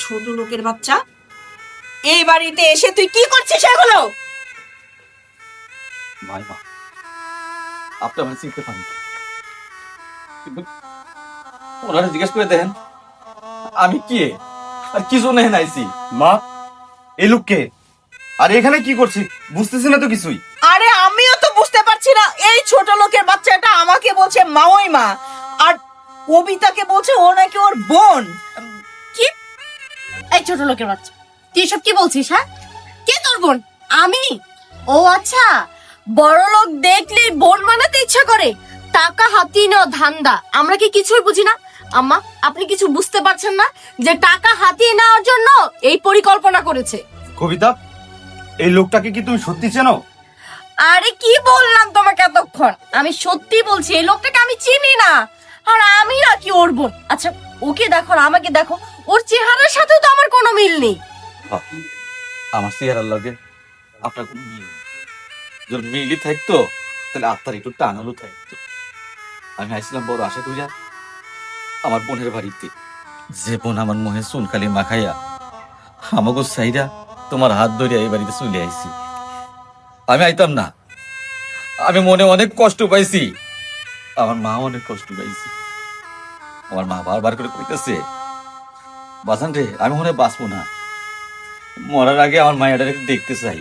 ছোট লোকের বাচ্চা, এই বাড়িতে এসে তুই কি করছিস এগুলো? মাইমা, আপনি আমার চিনতে পারেন, কিন্তু ওনারা জিজ্ঞেস করে দেখেন আমি কে আর কি জন্য এখানে আইছি। মা, এই লোক কে আর এখানে কি করছি বুঝতেছি না তো কিছুই। আরে আমিও তো বুঝতে পারছি না। এই ছোট লোকের বাচ্চাটা আমাকে বলছে মাওই মা, আর কবিতাকে বলছে ও নাকি ওর বোন। কি? এই ছোট লোকের বাচ্চা, তুই এসব কি বলছিস? হ্যাঁ, কে তোর বোন? আমি? ও আচ্ছা, বড় লোক দেখলেই বোন বানাতে ইচ্ছা করে, টাকা হাতিয়ে নেওয়া ধান্দা। আমরা কি কিছুই বুঝি না? আম্মা, আপনি কিছু বুঝতে পারছেন না যে টাকা হাতিয়ে নেওয়ার জন্য এই পরিকল্পনা করেছে? কবিতা, এই লোকটাকে কি তুমি সত্যি চেনো? আরে কি বললাম তোমাকে এতক্ষণ? আমি সত্যি বলছি, এই লোকটাকে আমি চিনি না, আর আমি নাকি ওর বোন? আচ্ছা, ওকে দেখো আর আমাকে দেখো, ওর চেহারার সাথে তো আমার কোনো মিল নেই। আমার চেহারার লগে আপনার কোনো মিল নেই। যদি মিলই থাকতো তাহলে আত্মার একটু টানালো থাকতো। আমি আইছিলাম বড় আশা করিয়া আমার বোনের বাড়িতে, যে বোন আমার মুহে চুনকালি মাখাইয়া আমাকে সাইরা তোমার হাত ধরিয়া এই বাড়িতে চলে আইছি। আমি আইতাম না, আমি মনে অনেক কষ্ট পাইছি, আমার মা অনেক কষ্ট পাইছি। আমার মা বারবার করে কইতেছে, বাসান রে আমি মনে হয় বাঁচবো না, মরার আগে আমার মায়ের একটু দেখতে চাই।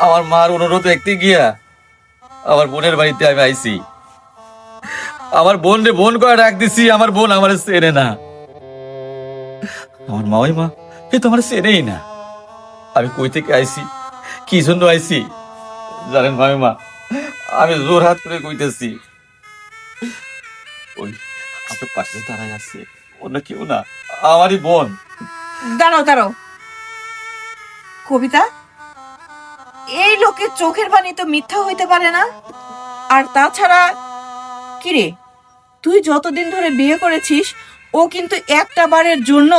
আমার মার অনুরোধ দেখতে গিয়া আমার বোনের বাড়িতে আমি আইছি। আমার বোন রে বোন করে ডাক দিছি, আমার বোন আমার চেনে না। আমার মাওই মা এ তো আমার চেনেই না। আমি কই থেকে আইছি, কি জন্য আইছি জানেন মামি মা? আমি জোর হাত করে কইতেছি, ওই আপনার পাশে দাঁড়ায় আছে অন্য কেউ না, আমারই বোন। দাঁড়াও দাঁড়াও কবিতা, এই লোকের চোখের পানি তো মিথ্যা হইতে পারে না। আর তাছাড়া কিরে, তুই যতদিন ধরে বিয়ে করেছিস ও কিন্তু একটা বারের জন্য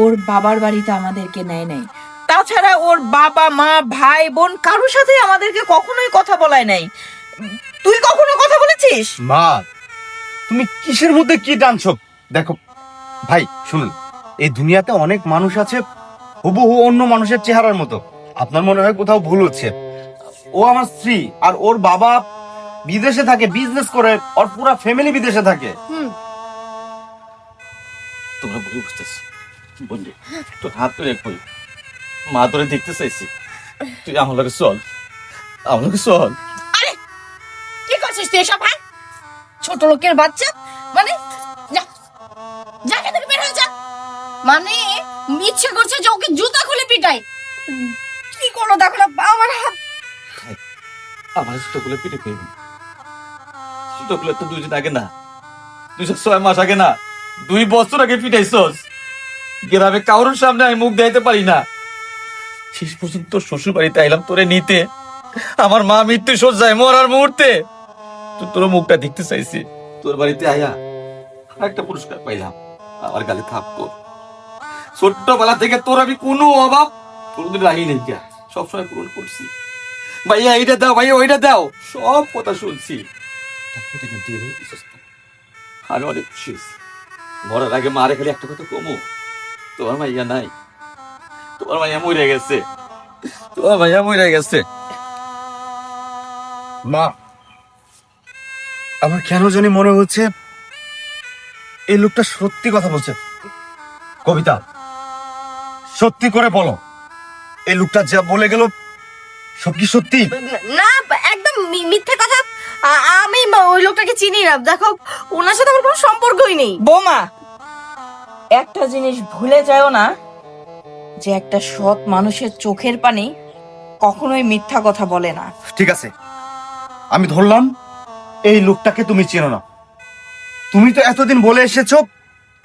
ওর বাবার বাড়িতে আমাদেরকে নেয় নাই। তাছাড়া ওর বাবা মা ভাই বোন কারোর সাথে আমাদেরকে কখনোই কথা বলায় নাই। তুই কখনো কথা বলেছিস? মা, তুমি কিসের মধ্যে কি টানছো? দেখো ভাই, শুনুন, এই দুনিয়াতে অনেক মানুষ আছে হুবহু অন্য মানুষের চেহারার মতো। আপনার মনে হয় কোথাও ভুল হচ্ছে। ও আমার স্ত্রী, আর ওর বাবা বিদেশে থাকে, বিজনেস করে, ওর পুরো ফ্যামিলি বিদেশে থাকে। তোমরা ভুল বুঝতেছো বন্ধু, তোর হাত ধরে কই, মা তোরে দেখতে চাইছি, তুই আমার লগে চল, আমার লগে চল। আরে কি করছিস তুই এসব? হ্যাঁ, ছোট লোকের বাচ্চা, মানে যা যা, এখান থেকে বের হয়ে যা। মানে ইচ্ছে করছে যে ওকে জুতা খুলে পিটাই। কি করো দেখো না, আমার হাত। আমার ছোটগুলো পিঠে পেয়ে ছোটগুলো তো 2 দিন আগে না, 206 মাস আগে না, 2 বছর আগে পিটাইছস। গ্রামে কারোর সামনে আমি মুখ দেখাইতে পারি না, শেষ পর্যন্ত শ্বশুর বাড়িতে আইলাম তোরে নিতে। আমার মা মৃত্যু সজ্জায় মরার মুহূর্তে তোর মুখটা দেখতে চাইছি। তোর বাড়িতে আয়া একটা পুরস্কার পাইলাম, আমার গালে থাপ্পড়। ছোট্টবেলা থেকে তোর আমি কোনো অভাব কোনোদিন রাখি নাই, সবসময় পূরণ করছি। ভাইয়া এইটা দাও, ভাইয়া ওইটা দাও, সব কথা শুনছি। আমি অনেক খুশি হয়েছি। মরার আগে মারে খালি একটা কথা কমো, তোমার মাইয়া নাই, তোমার মাইয়া মরে গেছে, তোমার মাইয়া মরে গেছে। মা, আমার কেন জানি মনে হচ্ছে এই লোকটা সত্যি কথা বলছে। কবিতা, সত্যি করে বলো, এই লোকটা যা বলে গেল সব কি সত্যি? না, একদম মিথ্যে কথা। আমি ওই লোকটাকে চিনি না। দেখো, ওনার সাথে আমার কোনো সম্পর্কই নেই। বোমা, একটা জিনিস ভুলে যাও না, যে একটা সৎ মানুষের চোখের পানি কখনোই মিথ্যা কথা বলে না। ঠিক আছে, আমি ধরলাম এই লোকটাকে তুমি চেনো না। তুমি তো এতদিন বলে এসেছো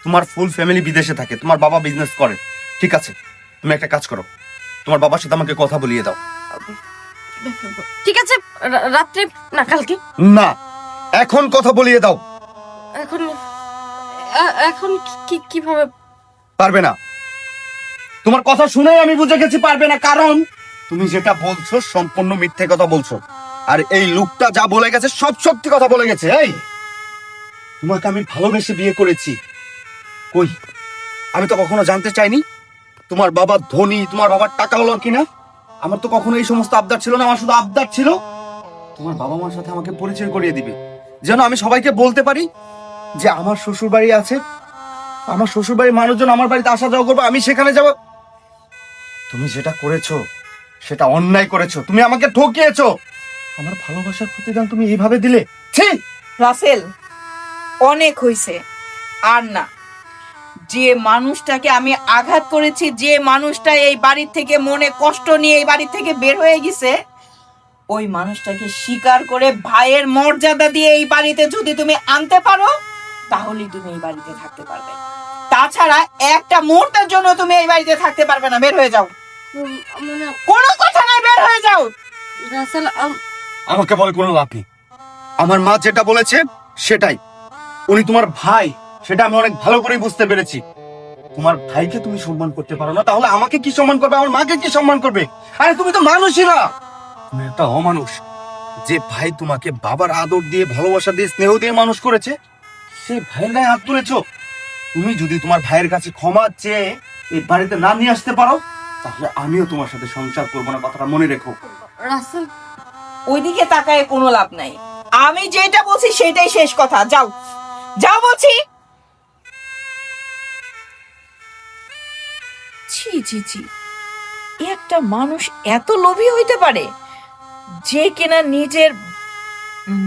তোমার ফুল ফ্যামিলি বিদেশে থাকে, তোমার বাবা বিজনেস করে। ঠিক আছে, তুমি একটা কাজ করো, তোমার বাবার সাথে আমাকে কথা বলিয়ে দাও। ঠিক আছে, রাত্রে না কালকে। না, এখন কথা বলিয়ে দাও। এখন এখন কিভাবে? পারবে না। তোমার কথা শুনেই আমি বুঝে গেছি পারবে না, কারণ তুমি যেটা বলছো সম্পূর্ণ মিথ্যে কথা বলছো। আর এই লোকটা যা বলে গেছে সব সত্যি কথা বলে গেছে। এই, তোমাকে আমি ভালোবেসে বিয়ে করেছি, কই আমি তো কখনো জানতে চাইনি তোমার বাবা ধনী, তোমার বাবার টাকা হলো কিনা। আমার তো কখনো এই সমস্ত আবদার ছিল না। আমার শুধু আবদার ছিল তোমার বাবা মার সাথে আমাকে পরিচয় করিয়ে দিবে, যেন আমি সবাইকে বলতে পারি যে আমার শ্বশুর বাড়ি আছে, আমার শ্বশুর বাড়ির মানুষজন আমার বাড়িতে আসা যাওয়া করবে, আমি সেখানে যাব। তুমি যেটা করেছো সেটা অন্যায় করেছো, তুমি আমাকে ঠকিয়েছো। আমার ভালোবাসার প্রতিদান তুমি এইভাবে দিলে, ছি! রাসেল, অনেক হইছে, আর না। যে মানুষটাকে আমি আঘাত করেছি, যে মানুষটা এই বাড়ি থেকে মনে কষ্ট নিয়ে এই বাড়ি থেকে বের হয়ে গেছে, ওই মানুষটাকে স্বীকার করে ভাইয়ের মর্যাদা দিয়ে এই বাড়িতে যদি তুমি আনতে পারো, তাহলেই তুমি এই বাড়িতে থাকতে পারবে। তাছাড়া একটা মুহূর্তের জন্য তুমি এই বাড়িতে থাকতে পারবে না। বের হয়ে যাও, মানে কোনো কথা নাই, বের হয়ে যাও। রাসেল আমাকে বলে কোনো লাভ নেই। আমার মা যেটা বলেছে সেটাই। উনি তোমার ভাই, সেটা আমি অনেক ভালো করে বুঝতে পেরেছি। তোমার ভাইকে তুমি সম্মান করতে পারো না, তাহলে আমাকে কি সম্মান করবে, আমার মাকে কি সম্মান করবে? আরে তুমি তো মানুষই না, তুমি একটা অমানুষ। যে ভাই তোমাকে বাবার আদর দিয়ে, ভালোবাসা দিয়ে, স্নেহ দিয়ে মানুষ করেছে, সেই ভাইয়ের গায়ে হাত তুলেছো। তুমি যদি তোমার ভাইয়ের কাছে ক্ষমা চেয়ে এই বাড়িতে না নিয়ে আসতে পারো, তাহলে আমিও তোমার সাথে সংসার করবো না, কথাটা মনে রেখো। রাসেল ওইদিকে তাকায় কোনো লাভ নাই। আমি যেটা বলছি সেটাই শেষ কথা। যাও, যাও বলছি। ছি ছি ছি, একটা মানুষ এত লোভী হইতে পারে যে কিনা নিজের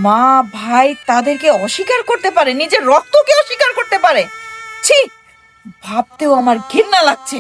মা ভাই তাদেরকে অস্বীকার করতে পারে, নিজের রক্তকে অস্বীকার করতে পারে। ছি, ভাবতেও আমার ঘৃণা লাগছে।